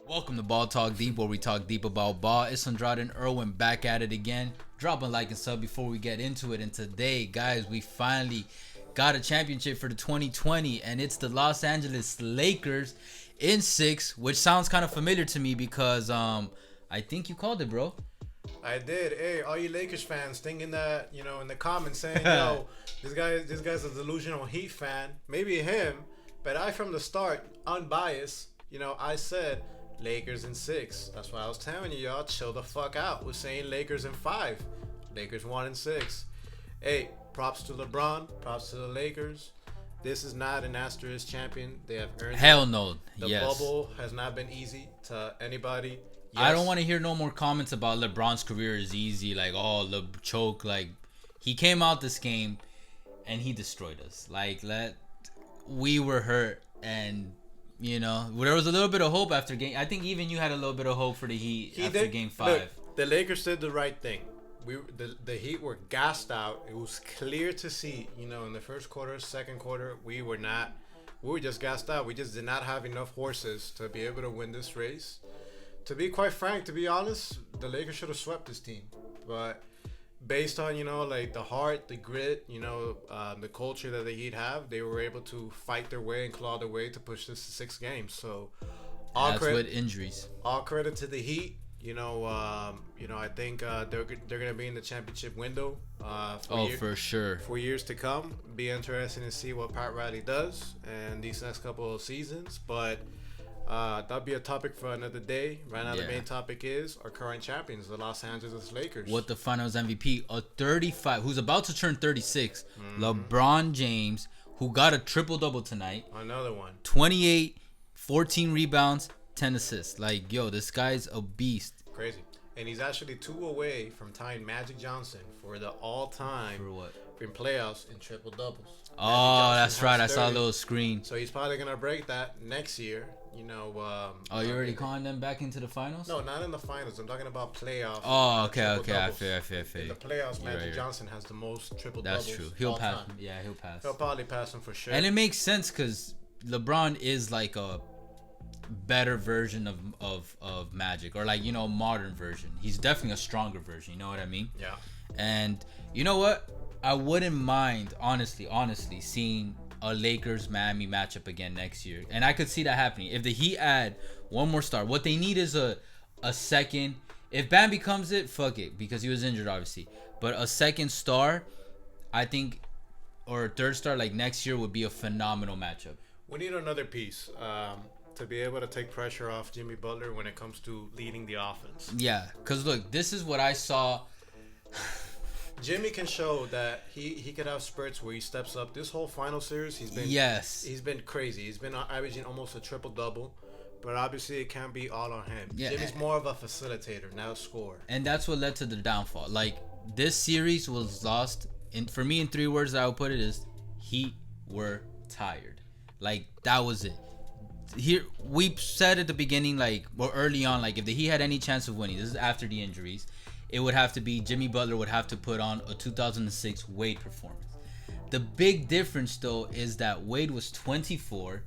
Welcome to Ball Talk Deep, where we talk deep about ball. It's Andrade and Irwin back at it again. Drop a like and sub before we get into it. And today, guys, we finally got a championship for the 2020, and it's the Los Angeles Lakers in 6, which sounds kind of familiar to me because I think you called it, bro. I did. Hey, all you Lakers fans thinking that, in the comments saying, yo, this guy's a delusional Heat fan. Maybe him, but I from the start, unbiased, I said Lakers in 6. That's why I was telling you, y'all, chill the fuck out. We're saying Lakers in 5. Lakers 1 and 6. Hey, props to LeBron. Props to the Lakers. This is not an asterisk champion. They have earned Hell it. no. The bubble has not been easy to anybody. Yes. I don't want to hear no more comments about LeBron's career is easy. Like, oh, the choke. Like, he came out this game and he destroyed us. Like, we were hurt, and there was a little bit of hope after game. I think even you had a little bit of hope for the Heat after game 5. Look, the Lakers did the right thing. The Heat were gassed out. It was clear to see, in the first quarter, second quarter, we were just gassed out. We just did not have enough horses to be able to win this race. To be quite frank, to be honest, the Lakers should have swept this team. But based on, the heart, the grit, the culture that the Heat have, they were able to fight their way and claw their way to push this to 6 games. So that's with injuries. All credit to the Heat. I think they're gonna be in the championship window. For sure. For years to come, be interesting to see what Pat Riley does and these next couple of seasons. But that'll be a topic for another day. Right now, the main topic is our current champions, the Los Angeles Lakers. What the Finals MVP, a 35, who's about to turn 36, LeBron James, who got a triple-double tonight. Another one. 28, 14 rebounds, 10 assists. Like, yo, this guy's a beast. Crazy. And he's actually 2 away from tying Magic Johnson for the all-time for what? In playoffs in triple-doubles. Oh, that's right. 30. I saw a little screen. So he's probably going to break that next year. You're already calling them back into the finals? No, not in the finals. I'm talking about playoffs. Oh, okay. I feel. In the playoffs, Magic Johnson has the most triple-doubles. That's true. He'll pass him. Yeah, he'll pass. He'll probably pass him for sure. And it makes sense because LeBron is like a better version of Magic, or like, modern version. He's definitely a stronger version. You know what I mean? Yeah. And you know what? I wouldn't mind, honestly, seeing a Lakers-Miami matchup again next year. And I could see that happening. If the Heat add one more star, what they need is a second. If Bam becomes it, fuck it, because he was injured, obviously. But a second star, I think, or a third star, like next year, would be a phenomenal matchup. We need another piece to be able to take pressure off Jimmy Butler when it comes to leading the offense. Yeah, because look, this is what I saw. Jimmy can show that he could have spurts where he steps up. This whole final series, he's been crazy. He's been averaging almost a triple-double, but obviously it can't be all on him. Yeah, Jimmy's more of a facilitator, not a scorer. And that's what led to the downfall. Like, this series was lost, for me, in 3 words that I would put it is, Heat were tired. Like, that was it. Here, we said at the beginning, early on, if the Heat had any chance of winning, this is after the injuries, it would have to be Jimmy Butler would have to put on a 2006 Wade performance. The big difference, though, is that Wade was 24,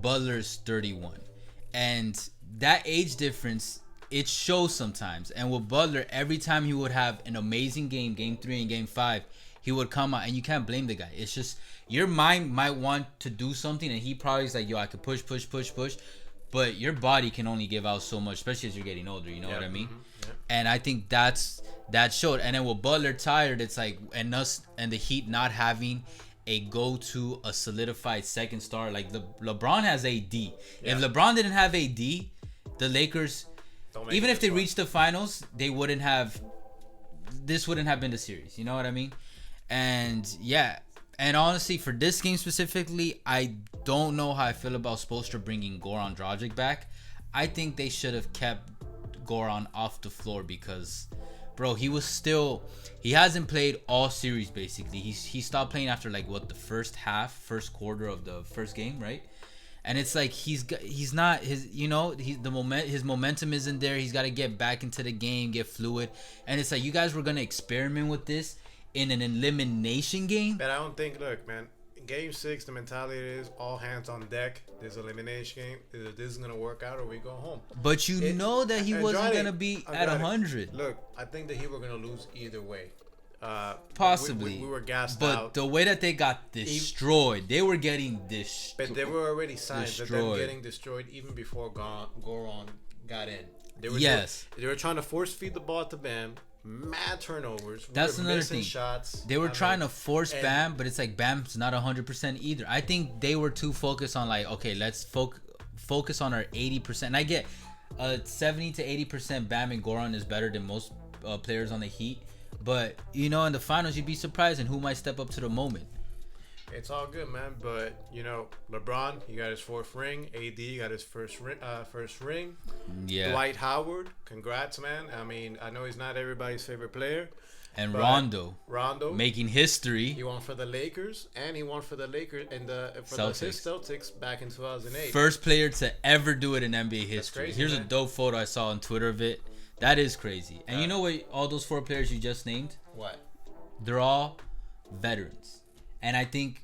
Butler's 31. And that age difference, it shows sometimes. And with Butler, every time he would have an amazing game, game 3 and game 5, he would come out, and you can't blame the guy. It's just your mind might want to do something, and he probably is like, yo, I could push. But your body can only give out so much, especially as you're getting older. You know what I mean? Mm-hmm. Yeah. And I think that showed. And then with Butler tired, it's like, and the Heat not having a go-to, a solidified second star. Like LeBron has AD. Yeah. If LeBron didn't have AD, the Lakers, even if they reached the finals, this wouldn't have been the series. You know what I mean? And yeah. And honestly, for this game specifically, I don't know how I feel about Spoelstra bringing Goran Drajic back. I think they should have kept Goran off the floor because, bro, he hasn't played all series basically. He stopped playing after the first quarter of the first game, right? And it's like his momentum isn't there. He's got to get back into the game, get fluid. And it's like, you guys were gonna experiment with this in an elimination game. But I don't think, look, man, Game 6, the mentality is all hands on deck. This elimination game. Either this is gonna work out or we go home. But you know that he wasn't Andrade, gonna be at 100. Look, I think that he were gonna lose either way. Possibly. We were gassed but out. the way that they got destroyed, they were getting destroyed. But there were already signs of them getting destroyed even before Goran got in. They were trying to force feed the ball to Bam. Mad turnovers. That's another thing. Shots. They were trying to force Bam, but it's like Bam's not 100% either. I think they were too focused on like, okay, let's focus on our 80%. And I get 70 to 80% Bam and Goran is better than most players on the Heat. But, you know, in the finals, you'd be surprised and who might step up to the moment. It's all good, man. But, you know, LeBron, he got his 4th ring. AD got his first ring. Yeah. Dwight Howard, congrats, man. I mean, I know he's not everybody's favorite player. And Rondo making history. He won for the Lakers, and he won for the Lakers and for the Celtics back in 2008. First player to ever do it in NBA history. Crazy, Here's man. a dope photo I saw on Twitter of it. That is crazy. And you know what? All those 4 players you just named? What? They're all veterans. And I think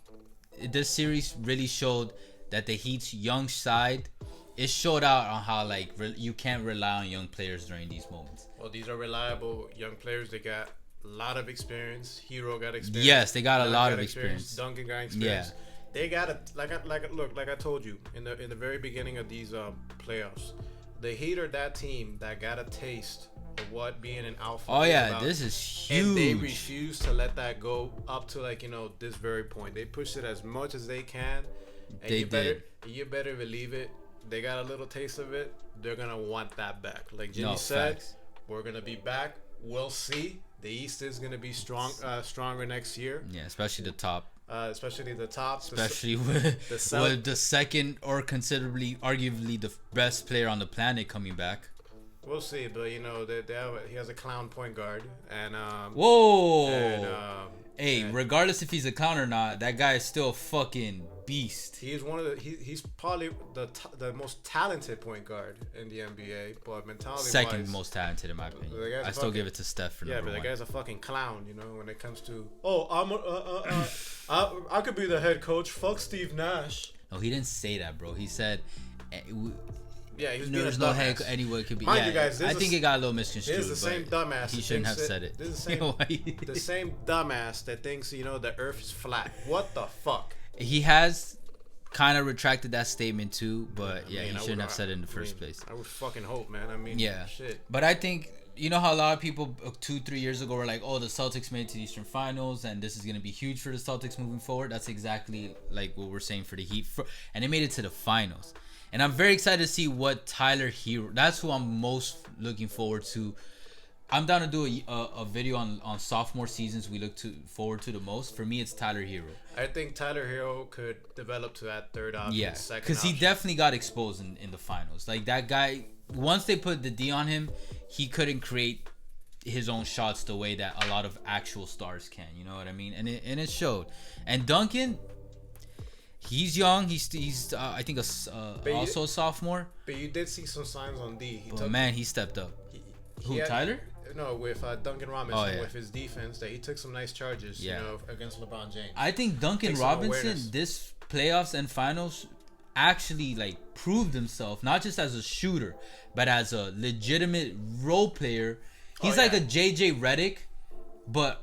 this series really showed that the Heat's young side, it showed out on how like you can't rely on young players during these moments. Well, these are reliable young players. They got a lot of experience. Herro got experience. Yes, they got a lot of experience. Duncan got experience. Yeah. They got it. Like I told you in the very beginning of these playoffs, the Heat are that team that got a taste of what being an alpha. Oh yeah, about. this is huge. And they refuse to let that go up to like, you know, this very point. They pushed it as much as they can. And you better believe it. They got a little taste of it. They're gonna want that back. Like Jimmy said, facts. We're gonna be back. We'll see. The East is gonna be stronger next year. Yeah, especially the top. Especially the top. Especially with the second or arguably the best player on the planet coming back. We'll see, but you know he has a clown point guard, and regardless if he's a clown or not, that guy is still a fucking beast. He's one of the he's probably the most talented point guard in the NBA, but mentality second most talented in my opinion. I still give it to Steph for number 1. The guy's a fucking clown, you know, when it comes to I could be the head coach. Fuck Steve Nash. No, he didn't say that, bro. He said. Yeah, he was there's no head anywhere it could be. Mind you guys, I think it got a little misconstrued. This is the same dumbass. He shouldn't have said it. This is the same dumbass that thinks, you know, the Earth is flat. What the fuck? He has kind of retracted that statement too, but he shouldn't have said it in the first place. I would fucking hope, man. I mean, shit. But I think, you know how a lot of people 2-3 years ago were like, oh, the Celtics made it to the Eastern Finals and this is going to be huge for the Celtics moving forward. That's exactly like what we're saying for the Heat. And they made it to the finals. And I'm very excited to see what Tyler Herro. That's who I'm most looking forward to. I'm down to do a video on sophomore seasons we look forward to the most. For me, it's Tyler Herro. I think Tyler Herro could develop to that third option. Yeah, because he definitely got exposed in the finals. Like that guy, once they put the D on him, he couldn't create his own shots the way that a lot of actual stars can. You know what I mean? And it showed. And Duncan. He's young. He's I think also a sophomore. But you did see some signs on D. He stepped up. Tyler? No, with Duncan Robinson with his defense, that he took some nice charges. You know, against LeBron James. I think Duncan Robinson this playoffs and finals actually like proved himself not just as a shooter, but as a legitimate role player. He's like a JJ Redick, but.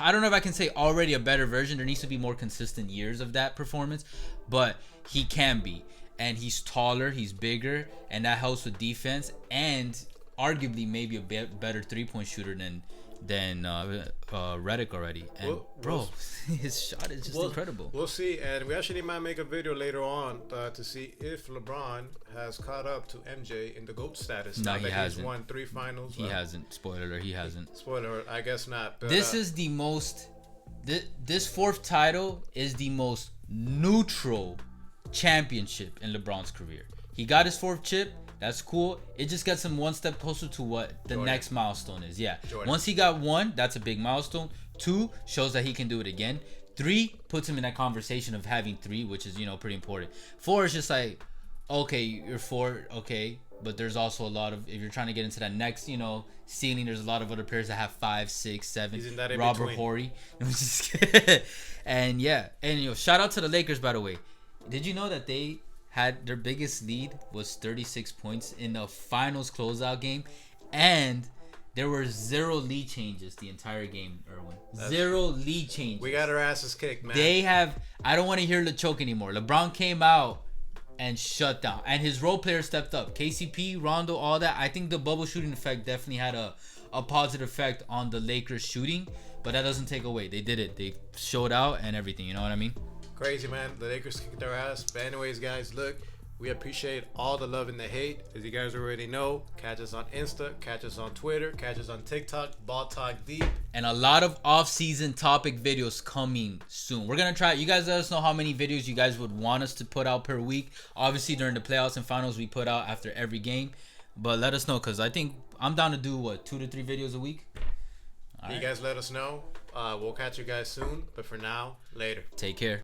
I don't know if I can say already a better version. There needs to be more consistent years of that performance, but he can be. And he's taller, he's bigger, and that helps with defense. And arguably maybe a better 3-point shooter than Redick already. And his shot is just incredible. We'll see, and we actually might make a video later on to see if LeBron has caught up to MJ in the GOAT status. No, he hasn't. He's won 3 finals. He hasn't. Spoiler alert, he hasn't. Spoiler alert, I guess not. But, this is the most. This 4th title is the most neutral championship in LeBron's career. He got his 4th chip. That's cool. It just gets him one step closer to what the next milestone is. Yeah. Jordan. Once he got 1, that's a big milestone. 2 shows that he can do it again. 3 puts him in that conversation of having 3, which is, you know, pretty important. 4 is just like, okay, you're 4, okay, but there's also a lot of, if you're trying to get into that next, ceiling, there's a lot of other players that have 5, 6, 7. He's in that in Robert between. Horry. I'm just kidding. And yeah, and shout out to the Lakers, by the way. Did you know that they had their biggest lead was 36 points in the finals closeout game, and there were 0 lead changes the entire game, Erwin. 0 lead changes. We got our asses kicked, man. They have. I don't want to hear LeChoke anymore. LeBron came out and shut down, and his role players stepped up. KCP, Rondo, all that. I think the bubble shooting effect definitely had a positive effect on the Lakers shooting, but that doesn't take away. They did it. They showed out and everything. You know what I mean? Crazy, man. The Lakers kicked their ass. But anyways, guys, look, we appreciate all the love and the hate. As you guys already know, catch us on Insta, catch us on Twitter, catch us on TikTok, Ball Talk Deep. And a lot of off-season topic videos coming soon. We're going to try. You guys let us know how many videos you guys would want us to put out per week. Obviously, during the playoffs and finals, we put out after every game. But let us know, because I think I'm down to do, 2 to 3 videos a week? You guys let us know. We'll catch you guys soon. But for now, later. Take care.